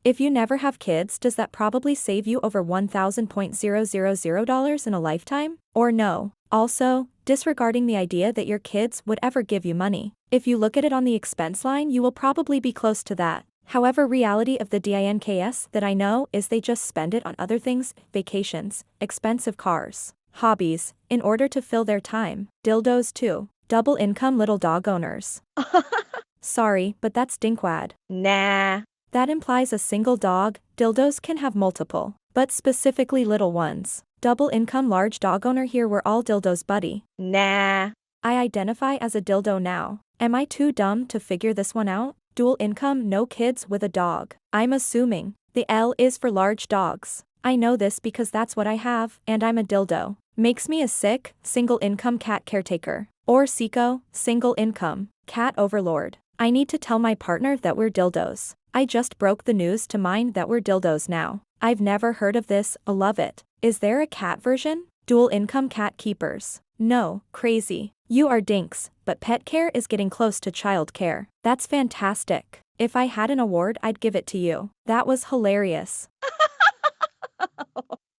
If you never have kids, does that probably save you over $1,000 in a lifetime? Or no? Also, disregarding the idea that your kids would ever give you money. If you look at it on the expense line, you will probably be close to that. However, reality of the dinks that I know is they just spend it on other things, vacations, expensive cars, hobbies, in order to fill their time. Dildos too. Double income little dog owners. Sorry, but that's dinkwad. Nah. That implies a single dog. Dildos can have multiple, but specifically little ones. Double income large dog owner here, we're all dildos buddy. Nah. I identify as a dildo now. Am I too dumb to figure this one out? Dual income no kids with a dog. I'm assuming the L is for large dogs. I know this because that's what I have, and I'm a dildo. Makes me a sick, single income cat caretaker. Or SICO, single income, cat overlord. I need to tell my partner that we're dildos. I just broke the news to mine that we're dildos now. I've never heard of this, I love it. Is there a cat version? Dual income cat keepers. No, crazy. You are dinks, but pet care is getting close to child care. That's fantastic. If I had an award, I'd give it to you. That was hilarious.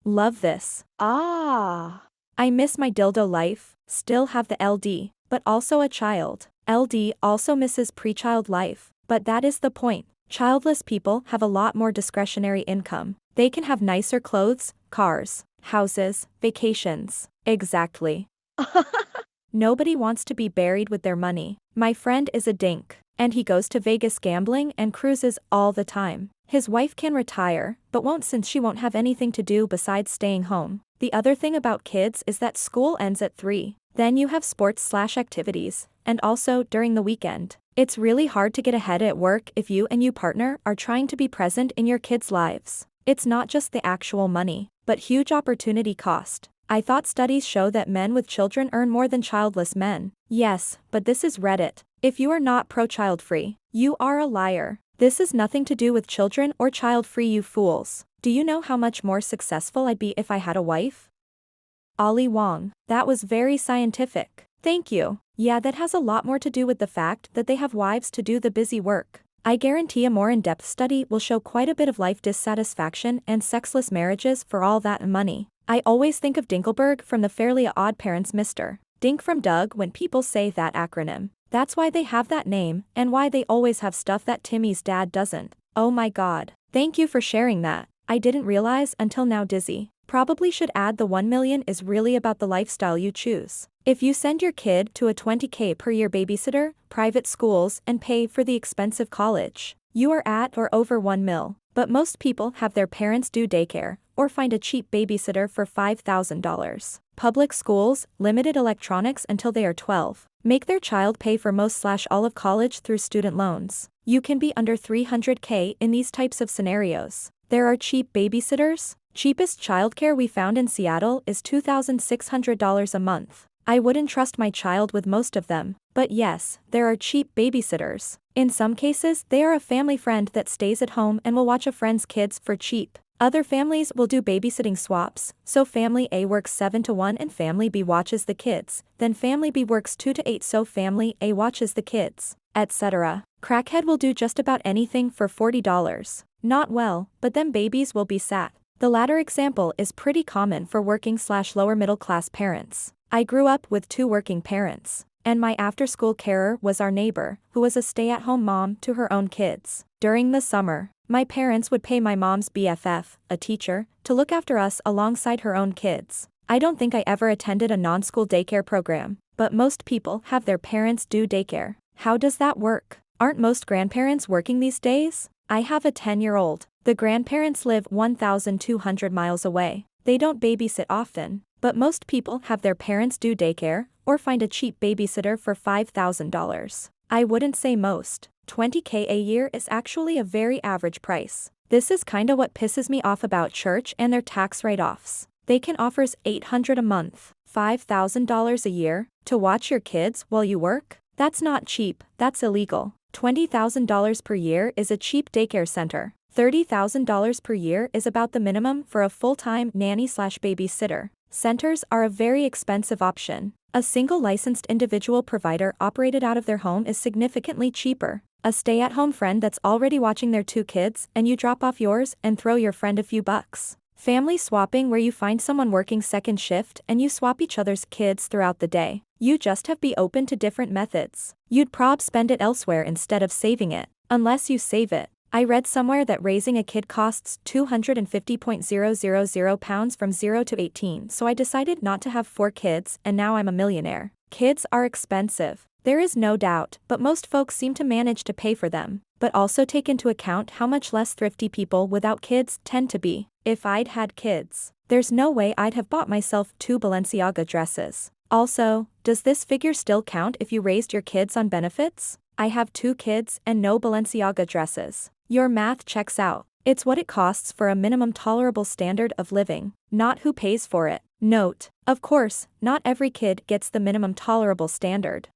Love this. Ah. I miss my dildo life, still have the LD, but also a child. LD also misses pre-child life, but that is the point. Childless people have a lot more discretionary income. They can have nicer clothes, cars, houses, vacations. Exactly. Nobody wants to be buried with their money. My friend is a dink, and he goes to Vegas gambling and cruises all the time. His wife can retire, but won't since she won't have anything to do besides staying home. The other thing about kids is that school ends at 3. Then you have sports/activities, and also during the weekend. It's really hard to get ahead at work if you and your partner are trying to be present in your kids' lives. It's not just the actual money, but huge opportunity cost. I thought studies show that men with children earn more than childless men. Yes, but this is Reddit. If you are not pro-child free, you are a liar. This is nothing to do with children or child free, you fools. Do you know how much more successful I'd be if I had a wife? Ollie Wong. That was very scientific. Thank you. Yeah, that has a lot more to do with the fact that they have wives to do the busy work. I guarantee a more in-depth study will show quite a bit of life dissatisfaction and sexless marriages for all that money. I always think of Dinkelberg from the Fairly Odd Parents, Mr. Dink from Doug when people say that acronym. That's why they have that name, and why they always have stuff that Timmy's dad doesn't. Oh my god. Thank you for sharing that. I didn't realize until now. Dizzy. Probably should add the 1 million is really about the lifestyle you choose. If you send your kid to a $20,000 per year babysitter, private schools, and pay for the expensive college, you are at or over 1 mil. But most people have their parents do daycare, or find a cheap babysitter for $5,000. Public schools, limited electronics until they are 12. Make their child pay for most/all of college through student loans. You can be under $300,000 in these types of scenarios. There are cheap babysitters. Cheapest childcare we found in Seattle is $2,600 a month. I wouldn't trust my child with most of them, but yes, there are cheap babysitters. In some cases, they are a family friend that stays at home and will watch a friend's kids for cheap. Other families will do babysitting swaps, so family A works 7 to 1 and family B watches the kids, then family B works 2 to 8 so family A watches the kids, etc. Crackhead will do just about anything for $40. Not well, but then babies will be sat. The latter example is pretty common for working/lower middle class parents. I grew up with 2 working parents, and my after-school carer was our neighbor, who was a stay-at-home mom to her own kids. During the summer, my parents would pay my mom's BFF, a teacher, to look after us alongside her own kids. I don't think I ever attended a non-school daycare program, but most people have their parents do daycare. How does that work? Aren't most grandparents working these days? I have a 10-year-old. The grandparents live 1,200 miles away. They don't babysit often, but most people have their parents do daycare, or find a cheap babysitter for $5,000. I wouldn't say most. $20,000 a year is actually a very average price. This is kinda what pisses me off about church and their tax write-offs. They can offer $800 a month, $5,000 a year, to watch your kids while you work? That's not cheap, that's illegal. $20,000 per year is a cheap daycare center. $30,000 per year is about the minimum for a full-time nanny/babysitter. Centers are a very expensive option. A single licensed individual provider operated out of their home is significantly cheaper. A stay-at-home friend that's already watching their 2 kids and you drop off yours and throw your friend a few bucks. Family swapping, where you find someone working second shift and you swap each other's kids throughout the day. You just have to be open to different methods. You'd prob spend it elsewhere instead of saving it. Unless you save it. I read somewhere that raising a kid costs £250,000 from 0 to 18, so I decided not to have 4 kids, and now I'm a millionaire. Kids are expensive. There is no doubt, but most folks seem to manage to pay for them. But also take into account how much less thrifty people without kids tend to be. If I'd had kids, there's no way I'd have bought myself 2 Balenciaga dresses. Also, does this figure still count if you raised your kids on benefits? I have 2 kids and no Balenciaga dresses. Your math checks out. It's what it costs for a minimum tolerable standard of living, not who pays for it. Note, of course, not every kid gets the minimum tolerable standard.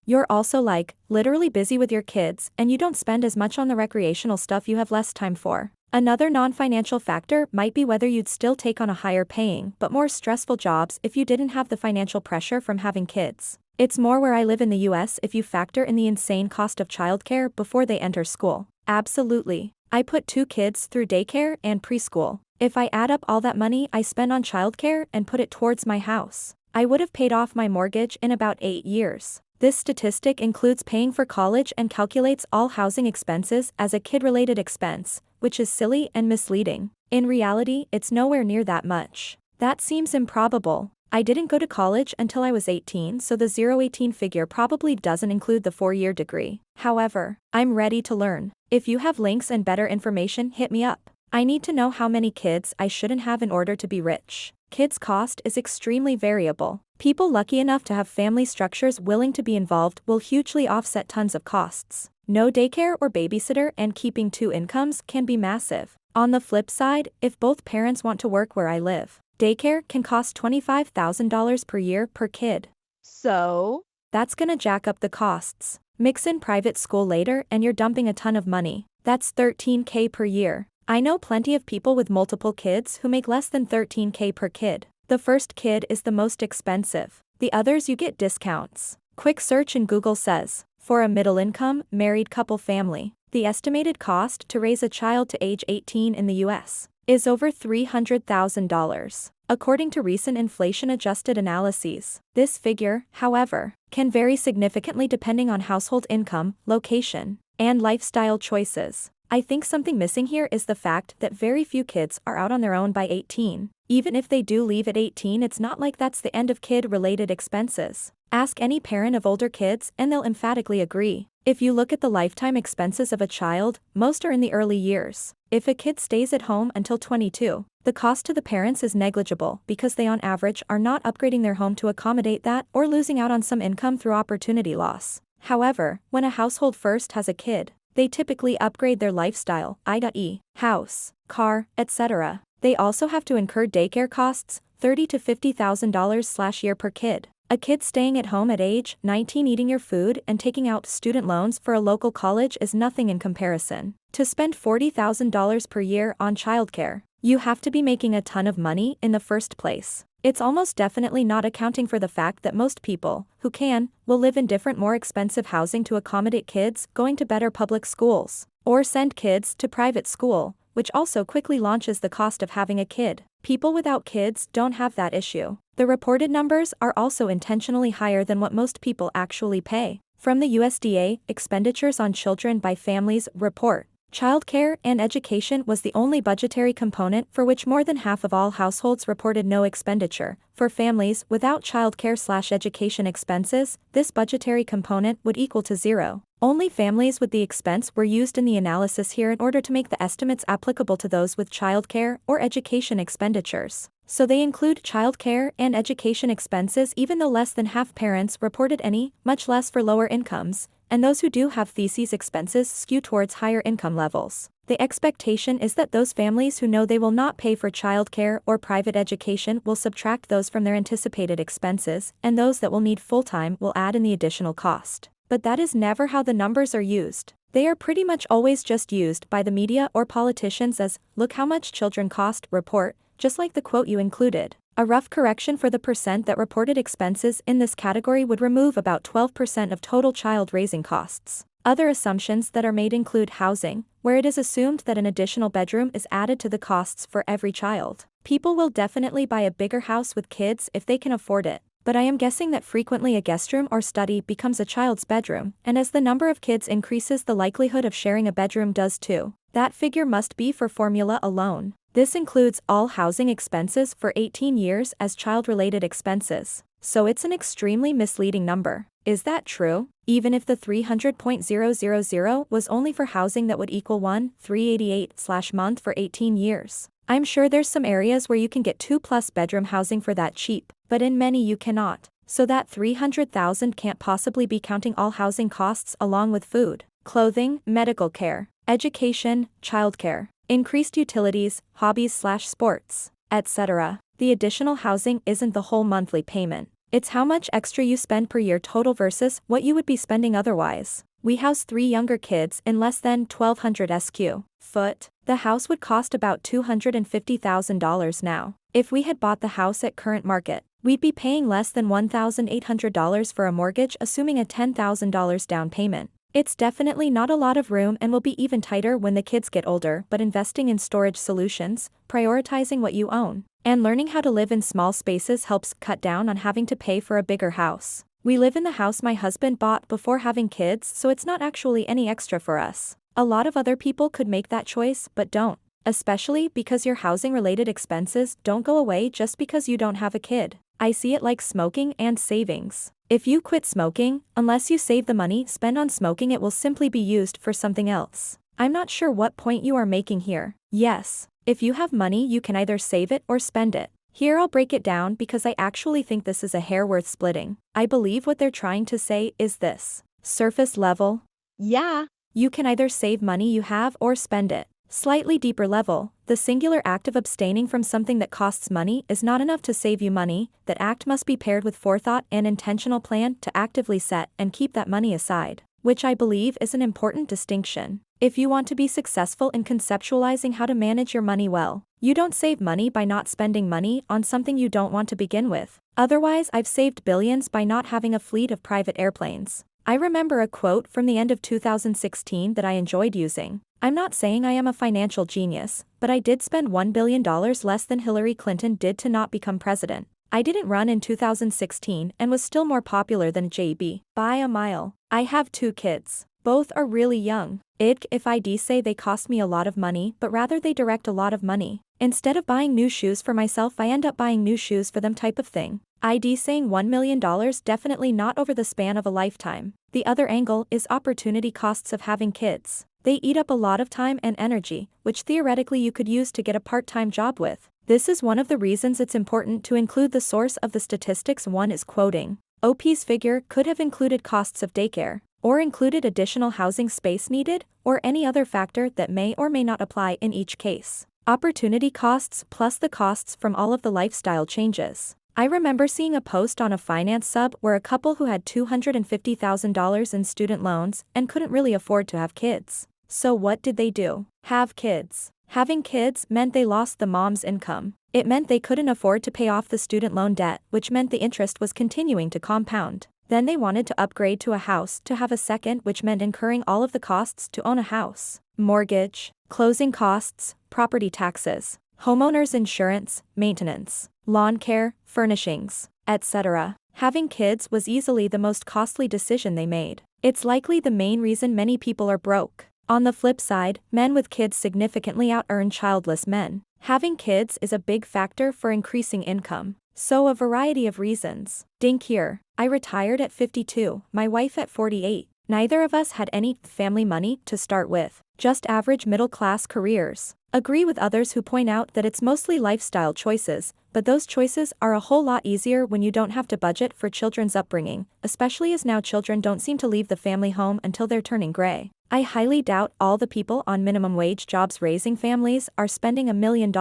You're also literally busy with your kids and you don't spend as much on the recreational stuff you have less time for. Another non-financial factor might be whether you'd still take on a higher paying but more stressful jobs if you didn't have the financial pressure from having kids. It's more where I live in the US if you factor in the insane cost of childcare before they enter school. Absolutely. I put 2 kids through daycare and preschool. If I add up all that money I spend on childcare and put it towards my house, I would have paid off my mortgage in about 8 years. This statistic includes paying for college and calculates all housing expenses as a kid-related expense, which is silly and misleading. In reality, it's nowhere near that much. That seems improbable. I didn't go to college until I was 18, so the 018 figure probably doesn't include the 4-year degree. However, I'm ready to learn. If you have links and better information, hit me up. I need to know how many kids I shouldn't have in order to be rich. Kids' cost is extremely variable. People lucky enough to have family structures willing to be involved will hugely offset tons of costs. No daycare or babysitter and keeping 2 incomes can be massive. On the flip side, if both parents want to work where I live, daycare can cost $25,000 per year per kid. So, That's gonna jack up the costs. Mix in private school later and you're dumping a ton of money. That's $13K per year. I know plenty of people with multiple kids who make less than $13K per kid. The first kid is the most expensive. The others you get discounts. Quick search in Google says, for a middle-income, married couple family, the estimated cost to raise a child to age 18 in the US is over $300,000. According to recent inflation-adjusted analyses, this figure, however, can vary significantly depending on household income, location, and lifestyle choices. I think something missing here is the fact that very few kids are out on their own by 18. Even if they do leave at 18, it's not like that's the end of kid-related expenses. Ask any parent of older kids and they'll emphatically agree. If you look at the lifetime expenses of a child, most are in the early years. If a kid stays at home until 22, the cost to the parents is negligible because they on average are not upgrading their home to accommodate that or losing out on some income through opportunity loss. However, when a household first has a kid, they typically upgrade their lifestyle, i.e., house, car, etc. They also have to incur daycare costs, $30,000 to $50,000/year per kid. A kid staying at home at age 19 eating your food and taking out student loans for a local college is nothing in comparison. To spend $40,000 per year on childcare, you have to be making a ton of money in the first place. It's almost definitely not accounting for the fact that most people, who can, will live in different more expensive housing to accommodate kids going to better public schools, or send kids to private school, which also quickly launches the cost of having a kid. People without kids don't have that issue. The reported numbers are also intentionally higher than what most people actually pay. From the USDA, Expenditures on Children by Families report, childcare and education was the only budgetary component for which more than half of all households reported no expenditure. For families without childcare/education expenses, this budgetary component would equal to 0. Only families with the expense were used in the analysis here in order to make the estimates applicable to those with childcare or education expenditures. So they include childcare and education expenses even though less than half parents reported any, much less for lower incomes, and those who do have these expenses skew towards higher income levels. The expectation is that those families who know they will not pay for childcare or private education will subtract those from their anticipated expenses, and those that will need full-time will add in the additional cost. But that is never how the numbers are used. They are pretty much always just used by the media or politicians as, look how much children cost, report, just like the quote you included. A rough correction for the percent that reported expenses in this category would remove about 12% of total child raising costs. Other assumptions that are made include housing, where it is assumed that an additional bedroom is added to the costs for every child. People will definitely buy a bigger house with kids if they can afford it, but I am guessing that frequently a guest room or study becomes a child's bedroom, and as the number of kids increases, the likelihood of sharing a bedroom does too. That figure must be for formula alone. This includes all housing expenses for 18 years as child-related expenses, so it's an extremely misleading number. Is that true? Even if the 300,000 was only for housing, that would equal 1,388/month for 18 years. I'm sure there's some areas where you can get 2+ bedroom housing for that cheap, but in many you cannot. So that 300,000 can't possibly be counting all housing costs along with food, clothing, medical care, education, childcare, increased utilities, hobbies/sports, etc. The additional housing isn't the whole monthly payment. It's how much extra you spend per year total versus what you would be spending otherwise. We house 3 younger kids in less than 1,200 sq ft. The house would cost about $250,000 now. If we had bought the house at current market, we'd be paying less than $1,800 for a mortgage, assuming a $10,000 down payment. It's definitely not a lot of room and will be even tighter when the kids get older, but investing in storage solutions, prioritizing what you own, and learning how to live in small spaces helps cut down on having to pay for a bigger house. We live in the house my husband bought before having kids, so it's not actually any extra for us. A lot of other people could make that choice but don't, especially because your housing-related expenses don't go away just because you don't have a kid. I see it like smoking and savings. If you quit smoking, unless you save the money spent on smoking, it will simply be used for something else. I'm not sure what point you are making here. Yes, if you have money you can either save it or spend it. Here I'll break it down because I actually think this is a hair worth splitting. I believe what they're trying to say is this. Surface level. Yeah. You can either save money you have or spend it. Slightly deeper level, the singular act of abstaining from something that costs money is not enough to save you money. That act must be paired with forethought and intentional plan to actively set and keep that money aside, which I believe is an important distinction. If you want to be successful in conceptualizing how to manage your money well, you don't save money by not spending money on something you don't want to begin with. Otherwise, I've saved billions by not having a fleet of private airplanes. I remember a quote from the end of 2016 that I enjoyed using. I'm not saying I am a financial genius, but I did spend $1 billion less than Hillary Clinton did to not become president. I didn't run in 2016 and was still more popular than JB by a mile. I have 2 kids. Both are really young. If I'd say they cost me a lot of money, but rather they direct a lot of money. Instead of buying new shoes for myself, I end up buying new shoes for them type of thing. I'd saying $1 million, definitely not over the span of a lifetime. The other angle is opportunity costs of having kids. They eat up a lot of time and energy, which theoretically you could use to get a part-time job with. This is one of the reasons it's important to include the source of the statistics one is quoting. OP's figure could have included costs of daycare, or included additional housing space needed, or any other factor that may or may not apply in each case. Opportunity costs plus the costs from all of the lifestyle changes. I remember seeing a post on a finance sub where a couple who had $250,000 in student loans and couldn't really afford to have kids. So what did they do? Have kids. Having kids meant they lost the mom's income. It meant they couldn't afford to pay off the student loan debt, which meant the interest was continuing to compound. Then they wanted to upgrade to a house to have a second, which meant incurring all of the costs to own a house. Mortgage, closing costs, property taxes, homeowners insurance, maintenance, lawn care, furnishings, etc. Having kids was easily the most costly decision they made. It's likely the main reason many people are broke. On the flip side, men with kids significantly out-earn childless men. Having kids is a big factor for increasing income. So a variety of reasons. Dink here. I retired at 52, my wife at 48. Neither of us had any family money to start with, just average middle-class careers. Agree with others who point out that it's mostly lifestyle choices, but those choices are a whole lot easier when you don't have to budget for children's upbringing, especially as now children don't seem to leave the family home until they're turning gray. I highly doubt all the people on minimum wage jobs raising families are spending $1 million.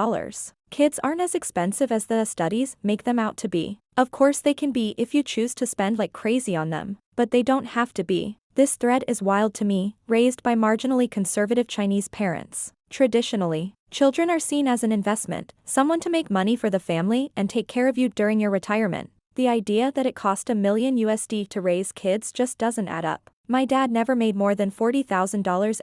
Kids aren't as expensive as the studies make them out to be. Of course they can be if you choose to spend like crazy on them, but they don't have to be. This thread is wild to me, raised by marginally conservative Chinese parents. Traditionally, children are seen as an investment, someone to make money for the family and take care of you during your retirement. The idea that it cost $1 million to raise kids just doesn't add up. My dad never made more than $40,000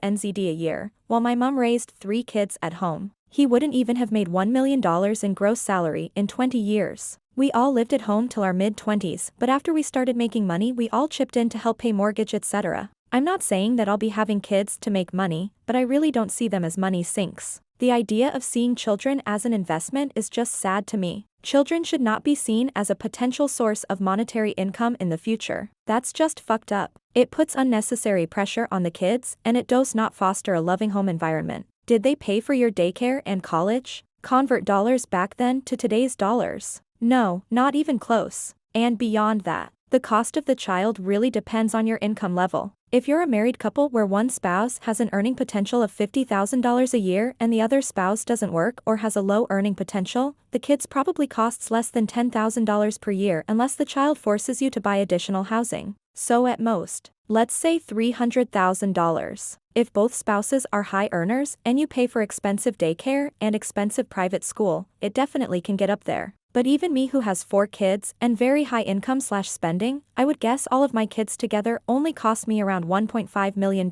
NZD a year, while my mom raised 3 kids at home. He wouldn't even have made $1 million in gross salary in 20 years. We all lived at home till our mid-20s, but after we started making money we all chipped in to help pay mortgage etc. I'm not saying that I'll be having kids to make money, but I really don't see them as money sinks. The idea of seeing children as an investment is just sad to me. Children should not be seen as a potential source of monetary income in the future. That's just fucked up. It puts unnecessary pressure on the kids, and it does not foster a loving home environment. Did they pay for your daycare and college? Convert dollars back then to today's dollars. No, not even close. And beyond that, the cost of the child really depends on your income level. If you're a married couple where one spouse has an earning potential of $50,000 a year and the other spouse doesn't work or has a low earning potential, the kids probably costs less than $10,000 per year unless the child forces you to buy additional housing. So at most, let's say $300,000. If both spouses are high earners and you pay for expensive daycare and expensive private school, it definitely can get up there. But even me who has 4 kids and very high income/spending, I would guess all of my kids together only cost me around $1.5 million.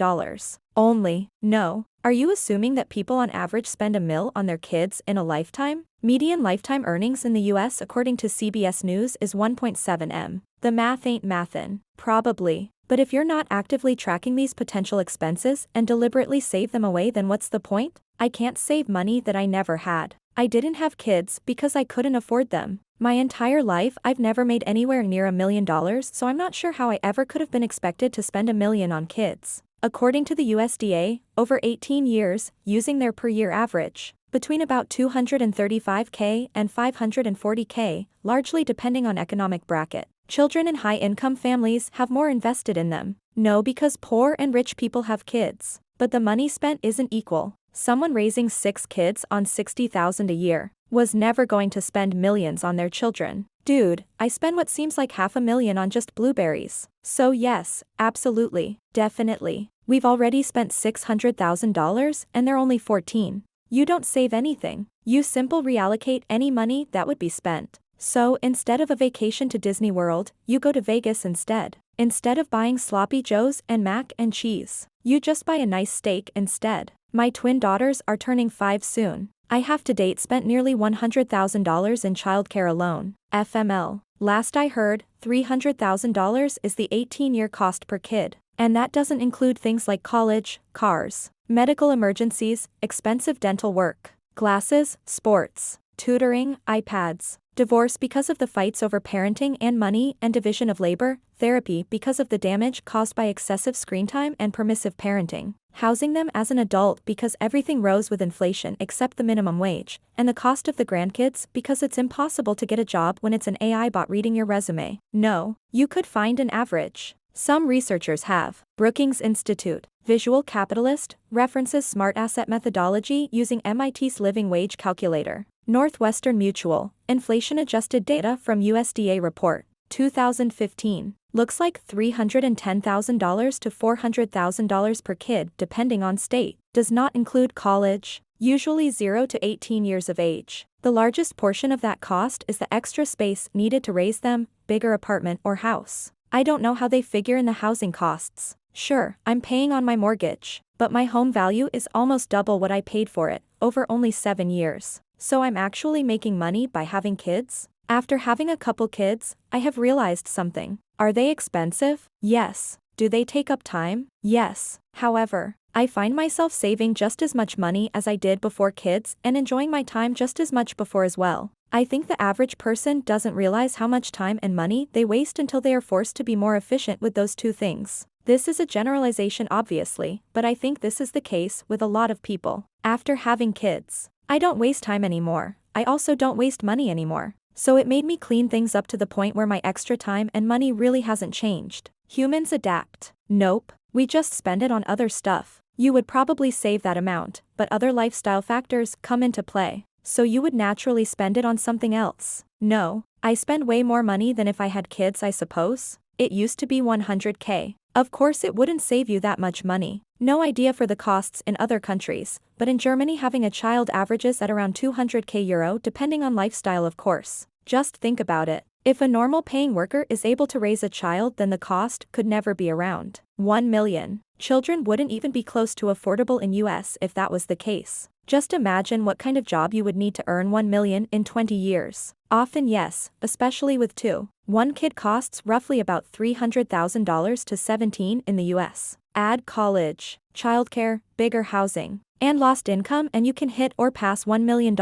Only. No. Are you assuming that people on average spend $1 million on their kids in a lifetime? Median lifetime earnings in the US according to CBS News is 1.7 M. The math ain't mathin'. Probably. But if you're not actively tracking these potential expenses and deliberately save them away, then what's the point? I can't save money that I never had. I didn't have kids because I couldn't afford them. My entire life I've never made anywhere near $1 million, so I'm not sure how I ever could have been expected to spend $1 million on kids. According to the USDA, over 18 years, using their per year average, between about $235K and $540K, largely depending on economic bracket. Children in high-income families have more invested in them. No, because poor and rich people have kids. But the money spent isn't equal. Someone raising 6 kids on $60,000 a year was never going to spend millions on their children. Dude, I spend what seems like $500,000 on just blueberries. So yes, absolutely, definitely. We've already spent $600,000 and they're only 14. You don't save anything. You simply reallocate any money that would be spent. So instead of a vacation to Disney World, you go to Vegas instead. Instead of buying sloppy joes and mac and cheese, you just buy a nice steak instead. My twin daughters are turning 5 soon. I have to date spent nearly $100,000 in childcare alone. FML. Last I heard, $300,000 is the 18-year cost per kid. And that doesn't include things like college, cars, medical emergencies, expensive dental work, glasses, sports, tutoring, iPads, divorce because of the fights over parenting and money and division of labor, therapy because of the damage caused by excessive screen time and permissive parenting, housing them as an adult because everything rose with inflation except the minimum wage, and the cost of the grandkids because it's impossible to get a job when it's an AI bot reading your resume. No, you could find an average. Some researchers have. Brookings Institute, Visual Capitalist, references smart asset methodology using MIT's living wage calculator. Northwestern Mutual, inflation-adjusted data from USDA report, 2015. Looks like $310,000 to $400,000 per kid depending on state. Does not include college, usually 0 to 18 years of age. The largest portion of that cost is the extra space needed to raise them, bigger apartment or house. I don't know how they figure in the housing costs. Sure, I'm paying on my mortgage, but my home value is almost double what I paid for it, over only 7 years. So I'm actually making money by having kids? After having a couple kids, I have realized something. Are they expensive? Yes. Do they take up time? Yes. However, I find myself saving just as much money as I did before kids and enjoying my time just as much before as well. I think the average person doesn't realize how much time and money they waste until they are forced to be more efficient with those two things. This is a generalization obviously, but I think this is the case with a lot of people. After having kids, I don't waste time anymore. I also don't waste money anymore. So it made me clean things up to the point where my extra time and money really hasn't changed. Humans adapt. Nope. We just spend it on other stuff. You would probably save that amount, but other lifestyle factors come into play. So you would naturally spend it on something else. No. I spend way more money than if I had kids, I suppose. It used to be $100K. Of course it wouldn't save you that much money. No idea for the costs in other countries, but in Germany having a child averages at around €200K depending on lifestyle of course. Just think about it. If a normal paying worker is able to raise a child, then the cost could never be around 1 million. Children wouldn't even be close to affordable in US if that was the case. Just imagine what kind of job you would need to earn 1 million in 20 years. Often yes, especially with two. One kid costs roughly about $300,000 to 17 in the US. Add college, childcare, bigger housing, and lost income and you can hit or pass $1 million.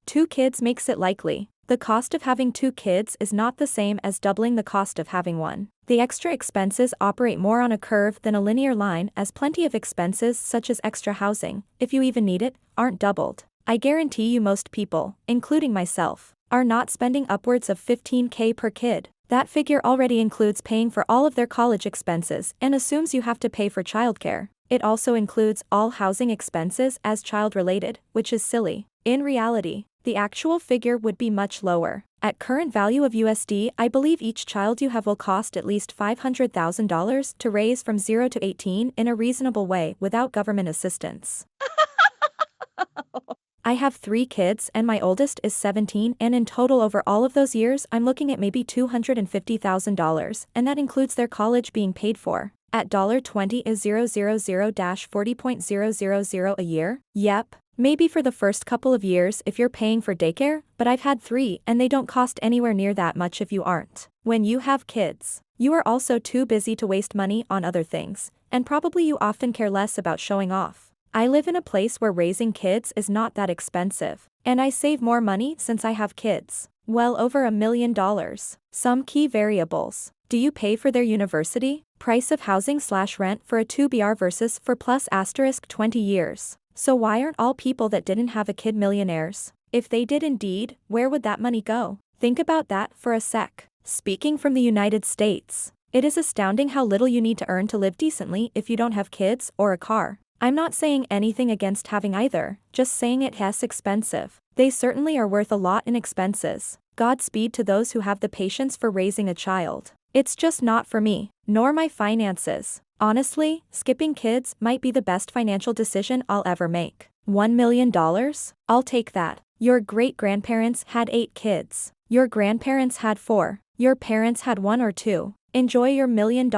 Two kids makes it likely. The cost of having two kids is not the same as doubling the cost of having one. The extra expenses operate more on a curve than a linear line, as plenty of expenses such as extra housing, if you even need it, aren't doubled. I guarantee you most people, including myself, are not spending upwards of $15K per kid. That figure already includes paying for all of their college expenses and assumes you have to pay for childcare. It also includes all housing expenses as child-related, which is silly. In reality, the actual figure would be much lower. At current value of USD, I believe each child you have will cost at least $500,000 to raise from 0 to 18 in a reasonable way without government assistance. I have 3 kids and my oldest is 17, and in total over all of those years I'm looking at maybe $250,000, and that includes their college being paid for. At $20 is 000-40.000 a year? Yep. Maybe for the first couple of years if you're paying for daycare, but I've had 3 and they don't cost anywhere near that much if you aren't. When you have kids, you are also too busy to waste money on other things, and probably you often care less about showing off. I live in a place where raising kids is not that expensive, and I save more money since I have kids. Well over $1 million. Some key variables. Do you pay for their university? Price of housing/rent for a 2BR versus for plus * 20 years. So why aren't all people that didn't have a kid millionaires? If they did indeed, where would that money go? Think about that for a sec. Speaking from the United States, it is astounding how little you need to earn to live decently if you don't have kids or a car. I'm not saying anything against having either, just saying it's expensive. They certainly are worth a lot in expenses. Godspeed to those who have the patience for raising a child. It's just not for me, nor my finances. Honestly, skipping kids might be the best financial decision I'll ever make. $1 million? I'll take that. Your great-grandparents had 8 kids. Your grandparents had 4. Your parents had 1 or 2. Enjoy your $1 million.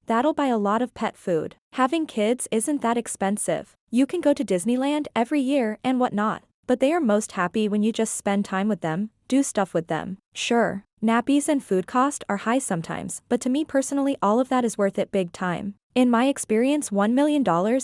That'll buy a lot of pet food. Having kids isn't that expensive. You can go to Disneyland every year and whatnot, but they are most happy when you just spend time with them, do stuff with them. Sure, nappies and food cost are high sometimes, but to me personally all of that is worth it big time. In my experience, $1 million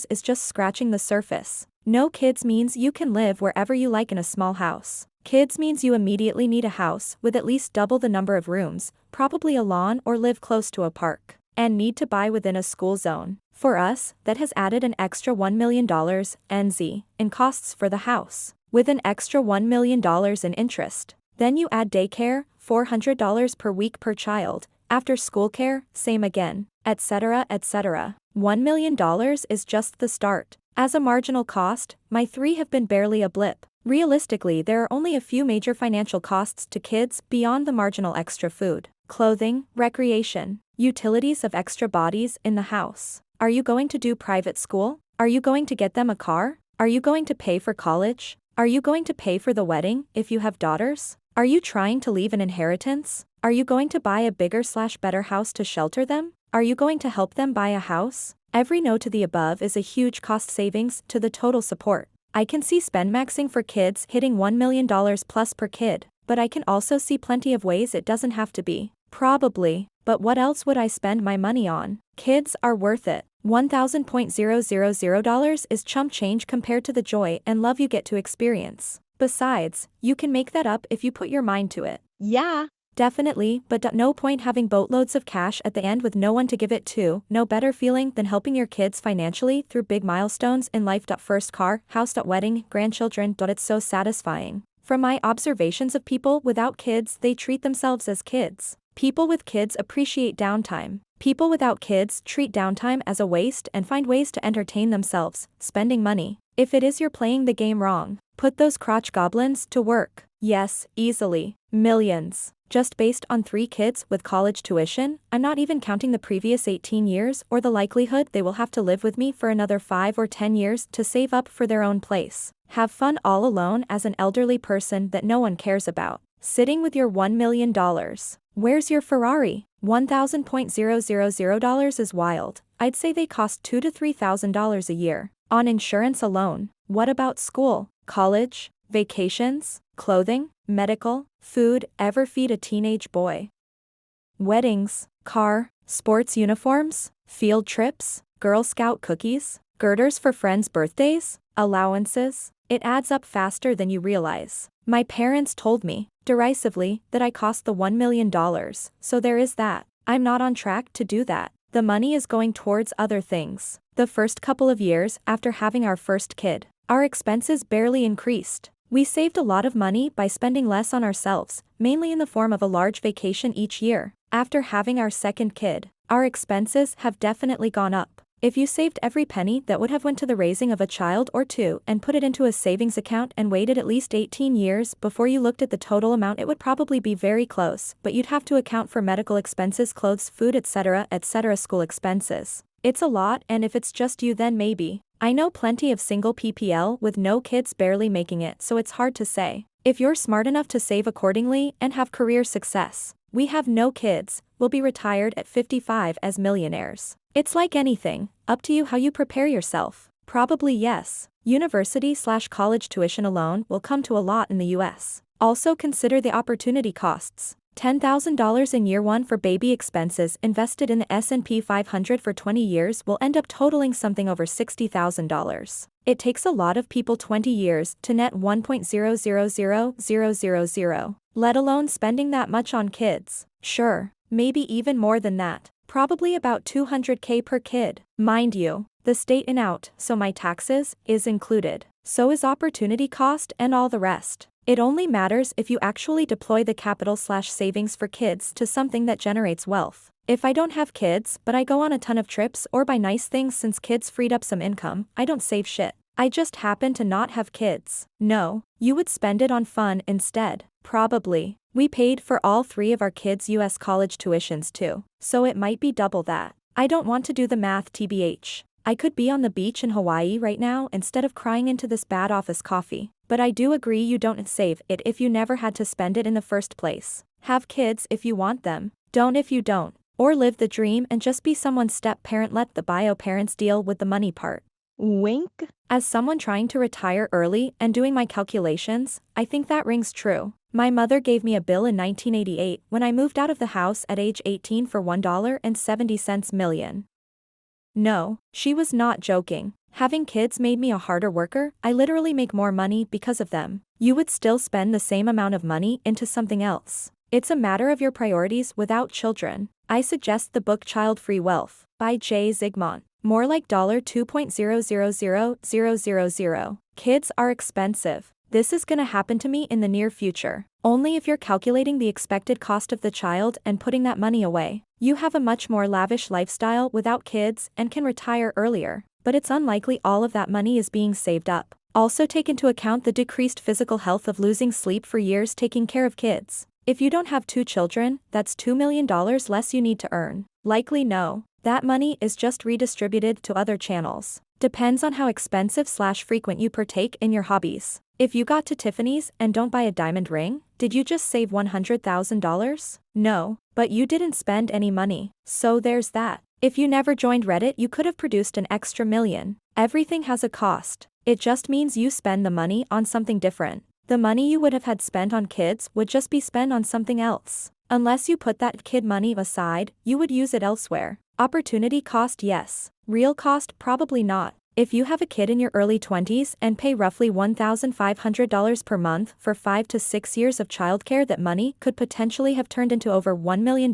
is just scratching the surface. No kids means you can live wherever you like in a small house. Kids means you immediately need a house with at least double the number of rooms, probably a lawn or live close to a park, and need to buy within a school zone. For us, that has added an extra $1 million NZ in costs for the house, with an extra $1 million in interest. Then you add daycare, $400 per week per child, after school care, same again, etc. etc. $1 million is just the start. As a marginal cost, my 3 have been barely a blip. Realistically, there are only a few major financial costs to kids beyond the marginal extra food, clothing, recreation, utilities of extra bodies in the house. Are you going to do private school? Are you going to get them a car? Are you going to pay for college? Are you going to pay for the wedding if you have daughters? Are you trying to leave an inheritance? Are you going to buy a bigger/better house to shelter them? Are you going to help them buy a house? Every no to the above is a huge cost savings to the total support. I can see spend maxing for kids hitting $1 million plus per kid, but I can also see plenty of ways it doesn't have to be. Probably, but what else would I spend my money on? Kids are worth it. $1,000 is chump change compared to the joy and love you get to experience. Besides, you can make that up if you put your mind to it. Yeah. Definitely, but no point having boatloads of cash at the end with no one to give it to. No better feeling than helping your kids financially through big milestones in life. First car, house, wedding, grandchildren. It's so satisfying. From my observations of people without kids, they treat themselves as kids. People with kids appreciate downtime. People without kids treat downtime as a waste and find ways to entertain themselves, spending money. If it is you're playing the game wrong, put those crotch goblins to work. Yes, easily. Millions. Just based on 3 kids with college tuition, I'm not even counting the previous 18 years or the likelihood they will have to live with me for another 5 or 10 years to save up for their own place. Have fun all alone as an elderly person that no one cares about. Sitting with your $1 million. Where's your Ferrari? $1,000.000 is wild. I'd say they cost $2,000 to $3,000 a year. On insurance alone. What about school, college, vacations, clothing, medical, food? Ever feed a teenage boy? Weddings, car, sports uniforms, field trips, Girl Scout cookies, girders for friends' birthdays, allowances. It adds up faster than you realize. My parents told me, derisively, that I cost the $1 million, so there is that. I'm not on track to do that. The money is going towards other things. The first couple of years after having our first kid, our expenses barely increased. We saved a lot of money by spending less on ourselves, mainly in the form of a large vacation each year. After having our second kid, our expenses have definitely gone up. If you saved every penny that would have went to the raising of a child or two and put it into a savings account and waited at least 18 years before you looked at the total amount, it would probably be very close, but you'd have to account for medical expenses, clothes, food, etc., school expenses. It's a lot, and if it's just you, then maybe. I know plenty of single PPL with no kids barely making it, so it's hard to say. If you're smart enough to save accordingly and have career success. We have no kids, we'll be retired at 55 as millionaires. It's like anything, up to you how you prepare yourself. Probably yes. University/college tuition alone will come to a lot in the US. Also consider the opportunity costs. $10,000 in year one for baby expenses invested in the S&P 500 for 20 years will end up totaling something over $60,000. It takes a lot of people 20 years to net 1.000000, let alone spending that much on kids. Sure, maybe even more than that. Probably about $200K per kid. Mind you, the state in out, so my taxes, is included. So is opportunity cost and all the rest. It only matters if you actually deploy the capital/savings for kids to something that generates wealth. If I don't have kids, but I go on a ton of trips or buy nice things since kids freed up some income, I don't save shit. I just happen to not have kids. No, you would spend it on fun instead. Probably. We paid for all 3 of our kids' US college tuitions too, so it might be double that. I don't want to do the math tbh. I could be on the beach in Hawaii right now instead of crying into this bad office coffee. But I do agree you don't save it if you never had to spend it in the first place. Have kids if you want them. Don't if you don't. Or live the dream and just be someone's step-parent. Let the bio parents deal with the money part. Wink. As someone trying to retire early and doing my calculations, I think that rings true. My mother gave me a bill in 1988 when I moved out of the house at age 18 for $1.70 million. No, she was not joking. Having kids made me a harder worker. I literally make more money because of them. You would still spend the same amount of money into something else. It's a matter of your priorities without children. I suggest the book Child-Free Wealth by J. Zygmunt. More like $2.000000. Kids are expensive. This is gonna happen to me in the near future. Only if you're calculating the expected cost of the child and putting that money away. You have a much more lavish lifestyle without kids and can retire earlier, but it's unlikely all of that money is being saved up. Also take into account the decreased physical health of losing sleep for years taking care of kids. If you don't have 2 children, that's $2 million less you need to earn. Likely no. That money is just redistributed to other channels. Depends on how expensive/frequent you partake in your hobbies. If you got to Tiffany's and don't buy a diamond ring, did you just save $100,000? No, but you didn't spend any money. So there's that. If you never joined Reddit, you could have produced an extra million. Everything has a cost. It just means you spend the money on something different. The money you would have had spent on kids would just be spent on something else. Unless you put that kid money aside, you would use it elsewhere. Opportunity cost, yes. Real cost, probably not. If you have a kid in your early 20s and pay roughly $1,500 per month for 5 to 6 years of childcare, that money could potentially have turned into over $1 million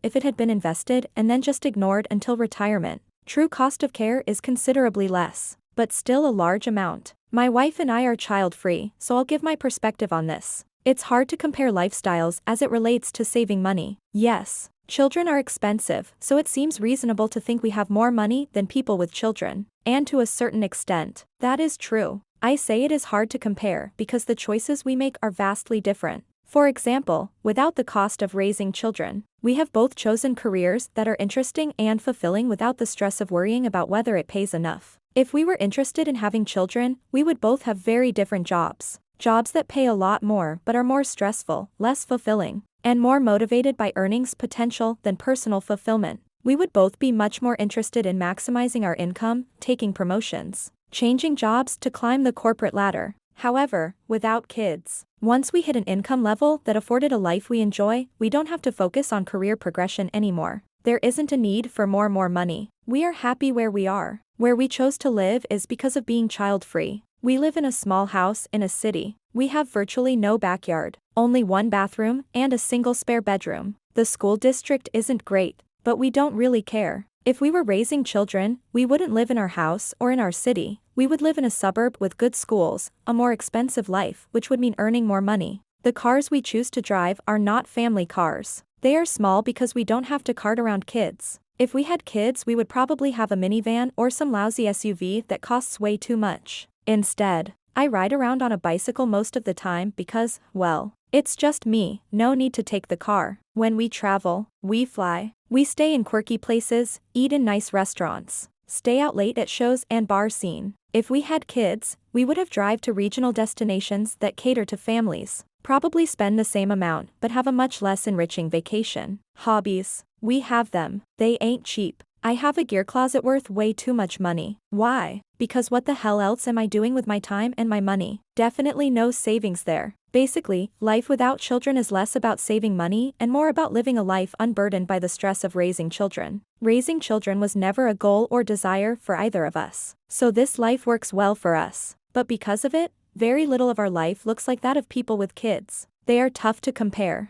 if it had been invested and then just ignored until retirement. True cost of care is considerably less, but still a large amount. My wife and I are child-free, so I'll give my perspective on this. It's hard to compare lifestyles as it relates to saving money. Yes, children are expensive, so it seems reasonable to think we have more money than people with children. And to a certain extent, that is true. I say it is hard to compare because the choices we make are vastly different. For example, without the cost of raising children, we have both chosen careers that are interesting and fulfilling without the stress of worrying about whether it pays enough. If we were interested in having children, we would both have very different jobs. Jobs that pay a lot more but are more stressful, less fulfilling, and more motivated by earnings potential than personal fulfillment. We would both be much more interested in maximizing our income, taking promotions, changing jobs to climb the corporate ladder. However, without kids, once we hit an income level that afforded a life we enjoy, we don't have to focus on career progression anymore. There isn't a need for more money. We are happy where we are. Where we chose to live is because of being child-free. We live in a small house in a city. We have virtually no backyard, only one bathroom and a single spare bedroom. The school district isn't great, but we don't really care. If we were raising children, we wouldn't live in our house or in our city. We would live in a suburb with good schools, a more expensive life, which would mean earning more money. The cars we choose to drive are not family cars. They are small because we don't have to cart around kids. If we had kids, we would probably have a minivan or some lousy SUV that costs way too much. Instead, I ride around on a bicycle most of the time because, well, it's just me, no need to take the car. When we travel, we fly. We stay in quirky places, eat in nice restaurants, stay out late at shows and bar scene. If we had kids, we would have drive to regional destinations that cater to families. Probably spend the same amount but have a much less enriching vacation. Hobbies. We have them. They ain't cheap. I have a gear closet worth way too much money. Why? Because what the hell else am I doing with my time and my money? Definitely no savings there. Basically, life without children is less about saving money and more about living a life unburdened by the stress of raising children. Raising children was never a goal or desire for either of us. So this life works well for us. But because of it, very little of our life looks like that of people with kids. They are tough to compare.